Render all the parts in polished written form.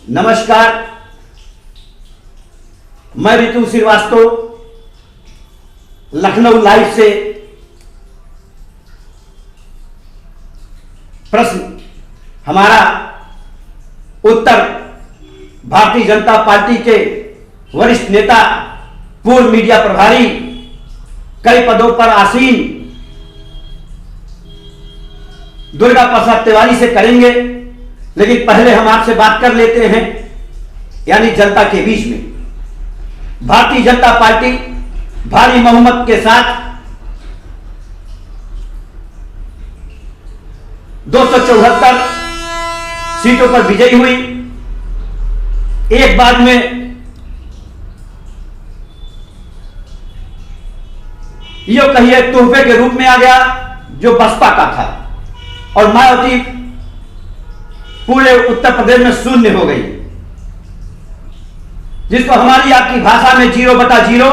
नमस्कार, मैं ऋतु श्रीवास्तव लखनऊ लाइव से। प्रश्न हमारा उत्तर भारतीय जनता पार्टी के वरिष्ठ नेता, पूर्व मीडिया प्रभारी, कई पदों पर आसीन दुर्गा प्रसाद तिवारी से करेंगे। लेकिन पहले हम आपसे बात कर लेते हैं, यानी जनता के बीच में। भारतीय जनता पार्टी भारी बहुमत के साथ 274 सीटों पर विजयी हुई। एक बाद में यो कहिए तोहफे के रूप में आ गया जो बसपा का था, और मायावती पूरे उत्तर प्रदेश में शून्य हो गई, जिसको हमारी आपकी भाषा में 0/0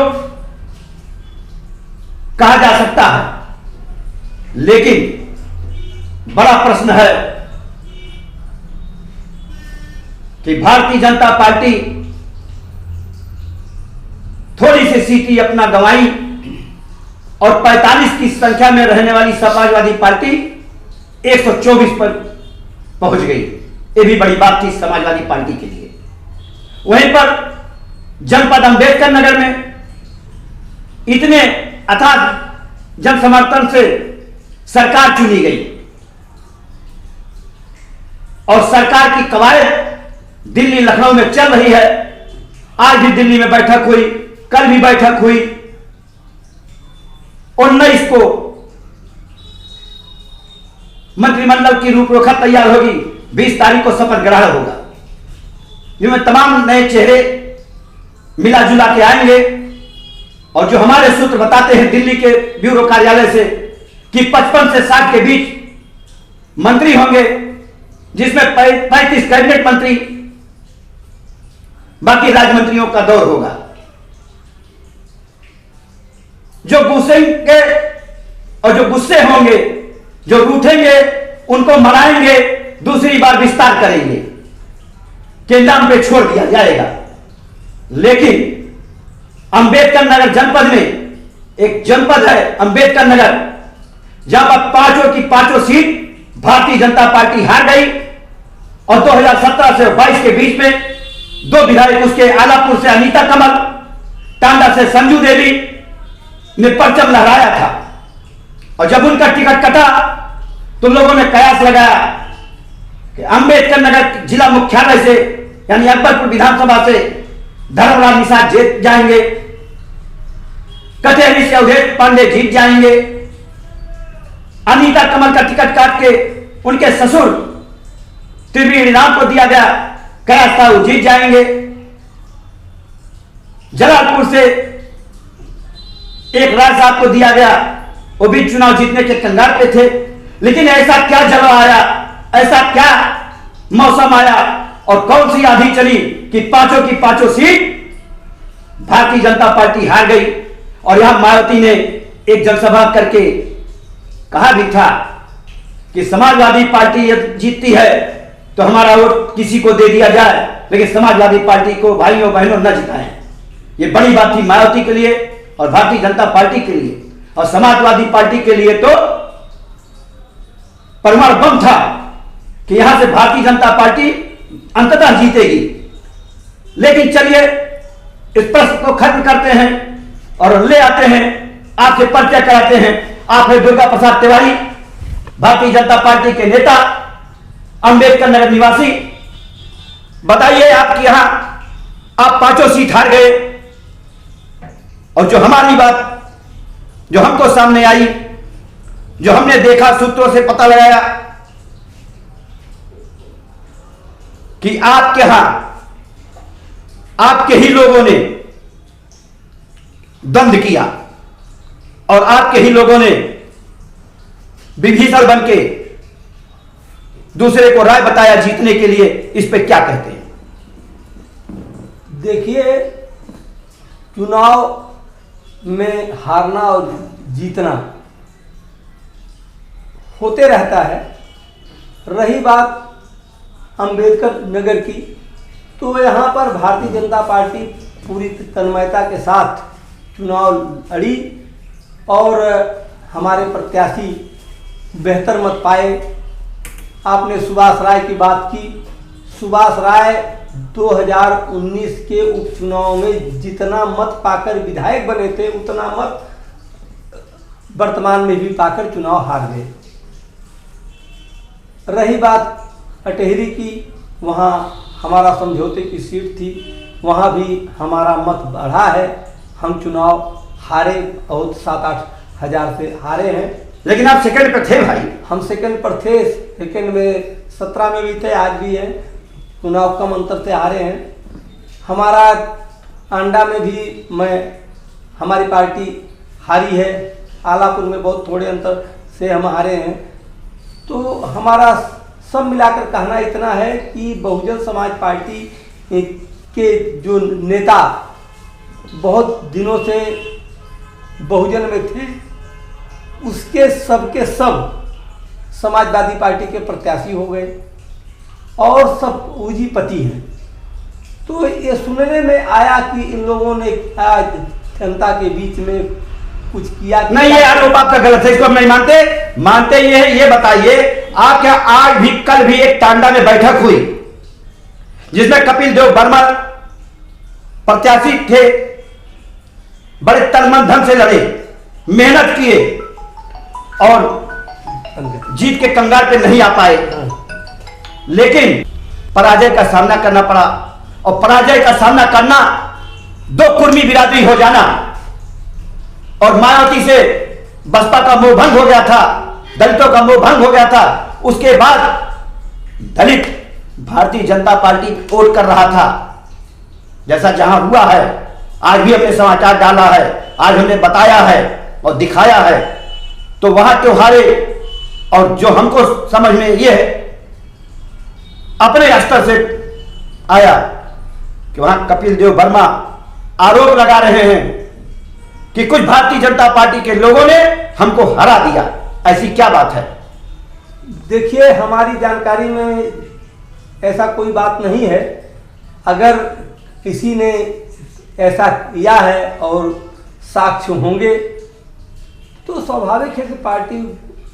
कहा जा सकता है। लेकिन बड़ा प्रश्न है कि भारतीय जनता पार्टी थोड़ी सी सीटें अपना गंवाई और 45 की संख्या में रहने वाली समाजवादी पार्टी 124 पर पहुंच गई। ये भी बड़ी बात थी समाजवादी पार्टी के लिए। वहीं पर जनपद अंबेडकर नगर में इतने अथाह जन समर्थन से सरकार चुनी गई, और सरकार की कवायद दिल्ली लखनऊ में चल रही है। आज भी दिल्ली में बैठक हुई, कल भी बैठक हुई। 19 को मंत्रिमंडल की रूपरेखा तैयार होगी, 20 तारीख को शपथ ग्रहण होगा, जिसमें तमाम नए चेहरे मिला जुला के आएंगे। और जो हमारे सूत्र बताते हैं दिल्ली के ब्यूरो कार्यालय से कि 55 से 60 के बीच मंत्री होंगे, जिसमें 35 कैबिनेट मंत्री, बाकी राज्य मंत्रियों का दौर होगा। जो घुसेंगे और जो गुस्से होंगे, जो रूठेंगे, उनको मनाएंगे, दूसरी बार विस्तार करेंगे के नाम पे छोड़ दिया जाएगा। लेकिन अंबेडकर नगर जनपद में एक जनपद है अंबेडकर नगर, जहां पर पांचों की पांचों सीट भारतीय जनता पार्टी हार गई, और 2017 से 22 के बीच में 2 विधायक उसके आलापुर से अनीता कमल, टांडा से संजू देवी ने परचम लहराया था। और जब उनका टिकट कटा तो लोगों ने कयास लगाया कि अंबेडकर नगर जिला मुख्यालय से, यानी अकबरपुर विधानसभा से धर्मलाल निषाद जीत जाएंगे, कचहरी से अवधेश पांडे जीत जाएंगे। अनीता कमल का टिकट काट के उनके ससुर त्रिवेणी राम को दिया गया, कयास था वो जीत जाएंगे। जलालपुर से एक राय साहब को दिया गया, वो भी चुनाव जीतने के कंगाल पे थे। लेकिन ऐसा क्या जलवा आया, ऐसा क्या मौसम आया और कौन सी आंधी चली कि पांचों की पांचों सीट भारतीय जनता पार्टी हार गई। और यहां मायावती ने एक जनसभा करके कहा भी था कि समाजवादी पार्टी यदि जीतती है तो हमारा वोट किसी को दे दिया जाए, लेकिन समाजवादी पार्टी को भाइयों बहनों न जिताएं। ये बड़ी बात थी मायावती के लिए और भारतीय जनता पार्टी के लिए। और समाजवादी पार्टी के लिए तो परमाणु बम था कि यहां से भारतीय जनता पार्टी अंततः जीतेगी। लेकिन चलिए इस प्रश्न को खत्म करते हैं और ले आते हैं, आपसे परिचय कराते हैं। आप है दुर्गा प्रसाद तिवारी, भारतीय जनता पार्टी के नेता, अंबेडकर नगर निवासी। बताइए, आपके यहां आप पांचों सीट हार गए, और जो हमारी बात जो हमको सामने आई, जो हमने देखा, सूत्रों से पता लगाया कि आपके यहां आपके ही लोगों ने द्वंद किया और आपके ही लोगों ने विभीषण बन के दूसरे को राय बताया जीतने के लिए। इस पे क्या कहते हैं? देखिए, चुनाव में हारना और जीतना होते रहता है। रही बात अंबेडकर नगर की, तो यहाँ पर भारतीय जनता पार्टी पूरी तन्मयता के साथ चुनाव लड़ी और हमारे प्रत्याशी बेहतर मत पाए। आपने सुभाष राय की बात की। सुभाष राय 2019 के उपचुनाव में जितना मत पाकर विधायक बने थे, उतना मत वर्तमान में भी पाकर चुनाव हार गए। रही बात अटेहरी की, वहाँ हमारा समझौते की सीट थी, वहाँ भी हमारा मत बढ़ा है। हम चुनाव हारे, बहुत 7-8 हज़ार से हारे हैं। लेकिन आप सेकंड पर थे भाई। हम सेकंड पर थे, सेकंड में 17 में भी थे, आज भी हैं। चुनाव कम अंतर से हारे हैं। हमारा आंडा में भी हमारी पार्टी हारी है। आलापुर में बहुत थोड़े अंतर से हम हारे हैं। तो हमारा सब मिलाकर कहना इतना है कि बहुजन समाज पार्टी के जो नेता बहुत दिनों से बहुजन में थे, उसके सबके सब समाजवादी पार्टी के प्रत्याशी हो गए और सब पूंजीपति हैं। तो ये सुनने में आया कि इन लोगों ने आज जनता के बीच में कुछ किया। नहीं, ये आरोप आपका गलत है, इसको हम नहीं मानते ये बताइए, आप क्या आज भी कल भी एक टांडा में बैठक हुई जिसमें कपिल देव वर्मा प्रत्याशी थे, बड़े तनमन धन से लड़े, मेहनत किए और जीत के कंगाल पे नहीं आ पाए, लेकिन पराजय का सामना करना पड़ा। और पराजय का सामना करना, दो कुर्मी बिरादरी हो जाना और मायावती से बसपा का मोह भंग हो गया था, दलितों का मोह भंग हो गया था। उसके बाद दलित भारतीय जनता पार्टी वोट कर रहा था, जैसा जहां हुआ है। आज भी हमने समाचार डाला है, आज हमने बताया है और दिखाया है। तो वहां त्योहारे, और जो हमको समझ में ये है, अपने स्तर से आया कि वहां कपिल देव वर्मा आरोप लगा रहे हैं कि कुछ भारतीय जनता पार्टी के लोगों ने हमको हरा दिया। ऐसी क्या बात है? देखिए, हमारी जानकारी में ऐसा कोई बात नहीं है। अगर किसी ने ऐसा किया है और साक्ष्य होंगे तो स्वाभाविक है कि पार्टी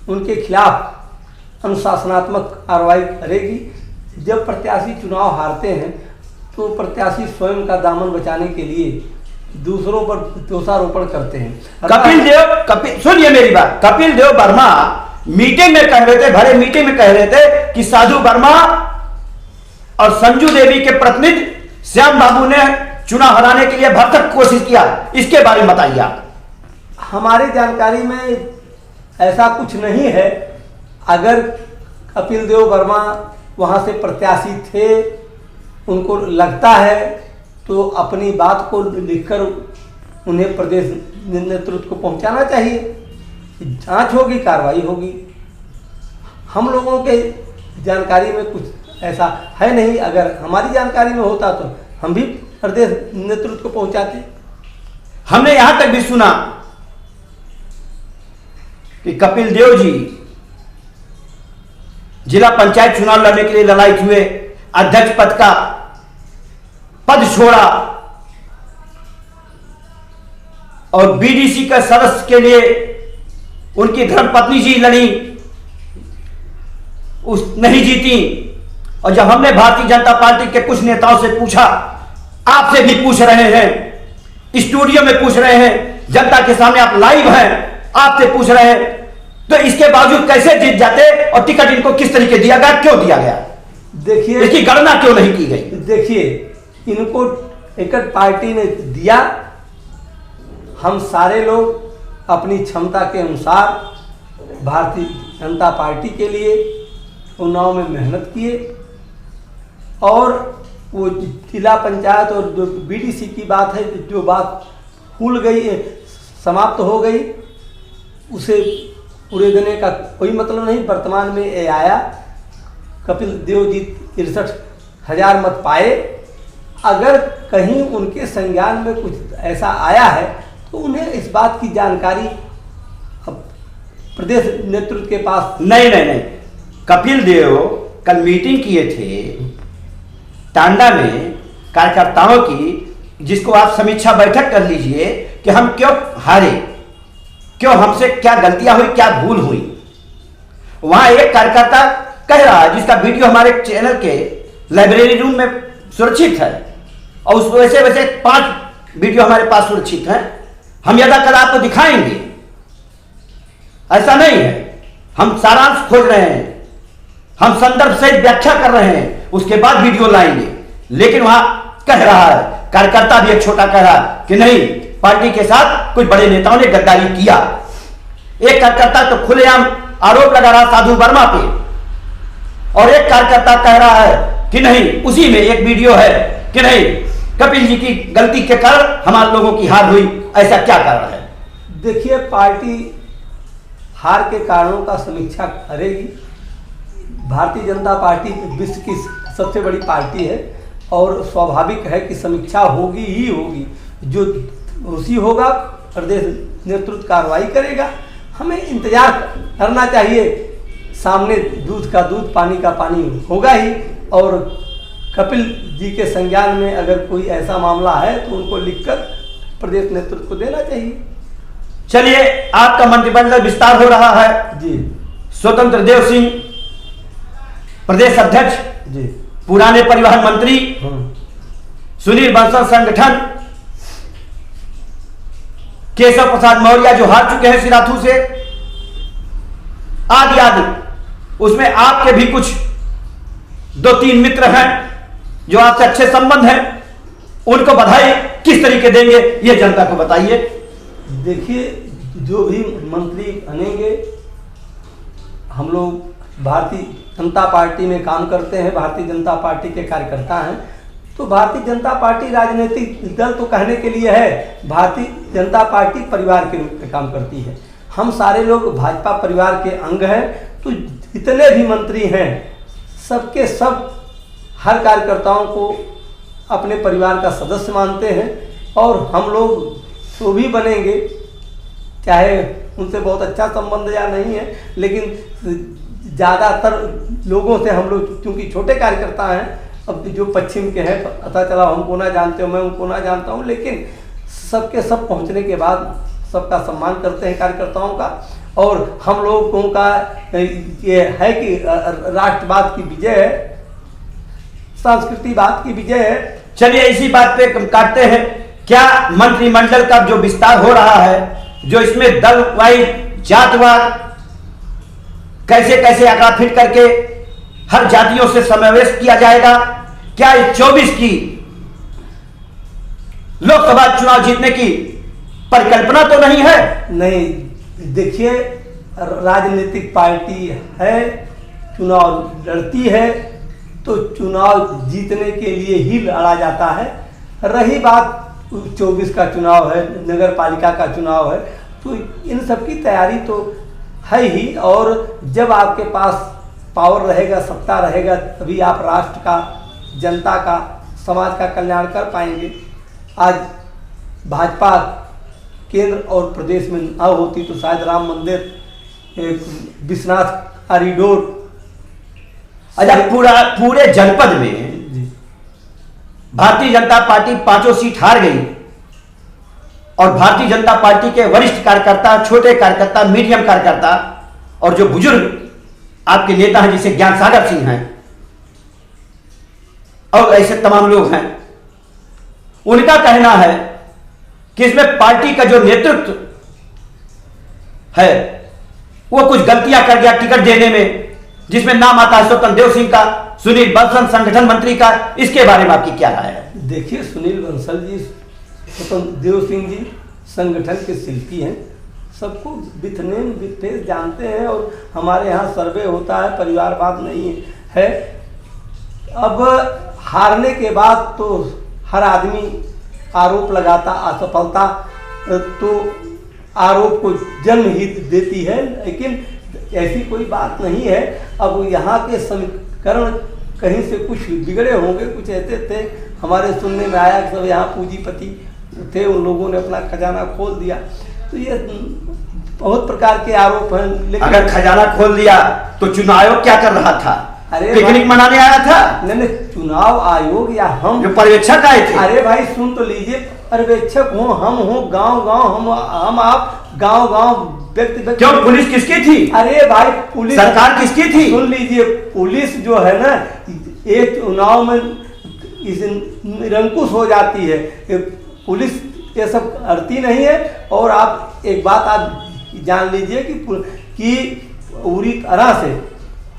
उनके खिलाफ अनुशासनात्मक कार्रवाई करेगी। जब प्रत्याशी चुनाव हारते हैं तो प्रत्याशी स्वयं का दामन बचाने के लिए दूसरों पर दोषारोपण करते हैं। सुनिए मेरी बात, कपिल देव वर्मा मीटिंग में कह रहे थे, भरे मीटिंग में कह रहे थे कि साधु वर्मा और संजू देवी के प्रतिनिधि श्याम बाबू ने चुनाव हराने के लिए भरसक कोशिश किया। इसके बारे में बताइए आप। हमारी जानकारी में ऐसा कुछ नहीं है। अगर कपिल देव वर्मा वहां से प्रत्याशी थे, उनको लगता है तो अपनी बात को लिखकर उन्हें प्रदेश नेतृत्व को पहुंचाना चाहिए। जांच होगी, कार्रवाई होगी। हम लोगों के जानकारी में कुछ ऐसा है नहीं। अगर हमारी जानकारी में होता तो हम भी प्रदेश नेतृत्व को पहुंचाते। हमने यहां तक भी सुना कि कपिल देव जी जिला पंचायत चुनाव लड़ने के लिए ललायित हुए, अध्यक्ष पद का पद छोड़ा और बीडीसी का सदस्य के लिए उनकी धर्मपत्नी जी लड़ी, नहीं जीती। और जब हमने भारतीय जनता पार्टी के कुछ नेताओं से पूछा, आपसे भी पूछ रहे हैं, स्टूडियो में पूछ रहे हैं, जनता के सामने आप लाइव हैं, आपसे पूछ रहे हैं, तो इसके बावजूद कैसे जीत जाते और टिकट इनको किस तरीके दिया गया, क्यों दिया गया? देखिए, इसकी गणना क्यों नहीं की गई? देखिए, इनको टिकट पार्टी ने दिया। हम सारे लोग अपनी क्षमता के अनुसार भारतीय जनता पार्टी के लिए चुनाव में मेहनत किए और वो जिला पंचायत और जो बीडीसी की बात है, जो बात भूल गई है, समाप्त हो गई, उसे पूरे देने का कोई मतलब नहीं। वर्तमान में ये आया, कपिल देव जी 63,000 मत पाए। अगर कहीं उनके संज्ञान में कुछ ऐसा आया है तो उन्हें इस बात की जानकारी अब प्रदेश नेतृत्व के पास नहीं, कपिल देव कल मीटिंग किए थे टांडा में कार्यकर्ताओं की, जिसको आप समीक्षा बैठक कर लीजिए कि हम क्यों हारे, क्यों हमसे क्या गलतियां हुई, क्या भूल हुई। वहां एक कार्यकर्ता कह रहा है, जिसका वीडियो हमारे चैनल के लाइब्रेरी रूम में सुरक्षित है, और उस वैसे 5 वीडियो हमारे पास सुरक्षित हैं, हम यदा कल आपको दिखाएंगे। ऐसा नहीं है, हम सारांश खोज रहे हैं, हम संदर्भ सहित व्याख्या कर रहे हैं, उसके बाद वीडियो लाएंगे। लेकिन वहां कह रहा है, कार्यकर्ता भी एक छोटा कह रहा है कि नहीं, पार्टी के साथ कुछ बड़े नेताओं ने गद्दारी किया। एक कार्यकर्ता तो खुलेआम आरोप लगा रहा साधु वर्मा पे, और एक कार्यकर्ता कह रहा है कि नहीं, उसी में एक वीडियो है कि नहीं, कपिल जी की गलती के कारण हमारे लोगों की हार हुई। ऐसा क्या कारण है? देखिए, पार्टी हार के कारणों का समीक्षा करेगी। भारतीय जनता पार्टी विश्व की सबसे बड़ी पार्टी है और स्वाभाविक है कि समीक्षा होगी ही होगी। जो दोषी होगा प्रदेश नेतृत्व कार्रवाई करेगा। हमें इंतजार करना चाहिए, सामने दूध का दूध पानी का पानी होगा ही। और कपिल जी के संज्ञान में अगर कोई ऐसा मामला है तो उनको लिखकर प्रदेश नेतृत्व को देना चाहिए। चलिए, आपका मंत्रिमंडल विस्तार हो रहा है जी। स्वतंत्र देव सिंह प्रदेश अध्यक्ष जी, पुराने परिवहन मंत्री सुनील बंसल संगठन, केशव प्रसाद मौर्य जो हार चुके हैं सिराथू से, आदि आदि। उसमें आपके भी कुछ 2-3 मित्र हैं जो आपसे अच्छे संबंध हैं, उनको बधाई किस तरीके देंगे ये जनता को बताइए। देखिए, जो भी मंत्री बनेंगे, हम लोग भारतीय जनता पार्टी में काम करते हैं, भारतीय जनता पार्टी के कार्यकर्ता हैं। तो भारतीय जनता पार्टी राजनीतिक दल तो कहने के लिए है, भारतीय जनता पार्टी परिवार के रूप में काम करती है। हम सारे लोग भाजपा परिवार के अंग हैं। तो जितने भी मंत्री हैं, सबके सब हर कार्यकर्ताओं को अपने परिवार का सदस्य मानते हैं। और हम लोग जो भी बनेंगे, चाहे उनसे बहुत अच्छा संबंध या नहीं है, लेकिन ज़्यादातर लोगों से हम लोग क्योंकि छोटे कार्यकर्ता हैं, अब जो पश्चिम के हैं, पता चला हमको ना जानते हो, मैं उनको ना जानता हूँ, लेकिन सबके सब पहुँचने के बाद सबका सम्मान करते हैं कार्यकर्ताओं का। और हम लोगों का ये है कि राष्ट्रवाद की विजय है, सांस्कृतिकवाद की विजय है। चलिए, इसी बात पे काटते हैं। क्या मंत्रिमंडल का जो विस्तार हो रहा है, जो इसमें दलवाइज जातवाद कैसे कैसे आंकड़ा फिट करके हर जातियों से समावेश किया जाएगा, क्या इस 24 की लोकसभा चुनाव जीतने की परिकल्पना तो नहीं है? नहीं, देखिए, राजनीतिक पार्टी है, चुनाव लड़ती है तो चुनाव जीतने के लिए ही लड़ा जाता है। रही बात 24 का चुनाव है, नगर पालिका का चुनाव है, तो इन सब की तैयारी तो है ही। और जब आपके पास पावर रहेगा, सत्ता रहेगा, तभी आप राष्ट्र का, जनता का, समाज का कल्याण कर पाएंगे। आज भाजपा केंद्र और प्रदेश में न होती तो शायद राम मंदिर, विश्वनाथ कॉरिडोर, अच्छा, पूरे जनपद में भारतीय जनता पार्टी 5 सीट हार गई, और भारतीय जनता पार्टी के वरिष्ठ कार्यकर्ता, छोटे कार्यकर्ता, मीडियम कार्यकर्ता और जो बुजुर्ग आपके नेता हैं, जैसे ज्ञान सागर सिंह हैं और ऐसे तमाम लोग हैं, उनका कहना है कि इसमें पार्टी का जो नेतृत्व है वो कुछ गलतियां कर गया टिकट देने में, जिसमें नाम आता है स्वतंत्र देव सिंह का, सुनील बंसल संगठन मंत्री का। इसके बारे में आपकी क्या राय है? देखिए, सुनील बंसल जी, स्वतंत्र देव सिंह जी संगठन के शिल्पी हैं, सबको विथ नेम विथ फेस जानते हैं। और हमारे यहाँ सर्वे होता है, परिवारवाद नहीं है। अब हारने के बाद तो हर आदमी आरोप लगाता, असफलता तो आरोप को जन्म ही देती है, लेकिन ऐसी कोई बात नहीं है। अब यहाँ के समीकरण कहीं से कुछ बिगड़े होंगे, कुछ ऐसे थे, हमारे सुनने में आया कि सब यहाँ पूंजीपति थे, उन लोगों ने अपना खजाना खोल दिया। तो ये बहुत प्रकार के आरोप हैं। लेकिन अगर खजाना खोल दिया तो चुनाव आयोग क्या कर रहा था? अरे पिकनिक मनाने आया था? नहीं, चुनाव आयोग या हम जो पर्यवेक्षक आए थे। अरे भाई सुन तो लीजिए, पर्यवेक्षक हो, हम हो, गांव हम आप गांव व्यक्ति क्यों? पुलिस किसकी थी? अरे भाई पुलिस सरकार किसकी थी? सुन लीजिए, पुलिस जो है ना, एक चुनाव में इस निरंकुश हो जाती है। पुलिस ये सब करती नहीं है। और आप एक बात आप जान लीजिए कि पूरी तरह से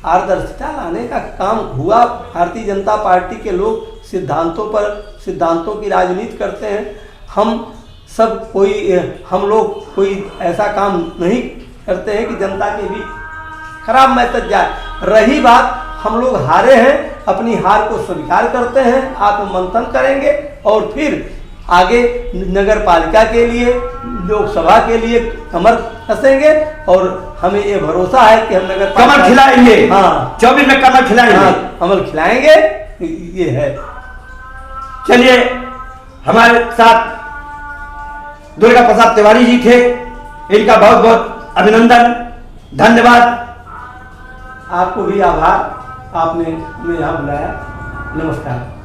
पारदर्शिता लाने का काम हुआ। भारतीय जनता पार्टी के लोग सिद्धांतों की राजनीति करते हैं। हम लोग कोई ऐसा काम नहीं करते हैं कि जनता के भी खराब मैसेज जाए। रही बात, हम लोग हारे हैं, अपनी हार को स्वीकार करते हैं, आत्ममंथन करेंगे और फिर आगे नगर पालिका के लिए, लोकसभा के लिए कमर कसेंगे। और हमें ये भरोसा है कि हम नगर कमर खिलाएंगे। हाँ, 24 में कमर खिलाएंगे। हाँ, कमर खिलाएंगे, ये है। चलिए, हमारे साथ दुर्गा प्रसाद तिवारी जी थे, इनका बहुत बहुत अभिनंदन, धन्यवाद। आपको भी आभार, आपने हमें यहाँ बुलाया। नमस्कार।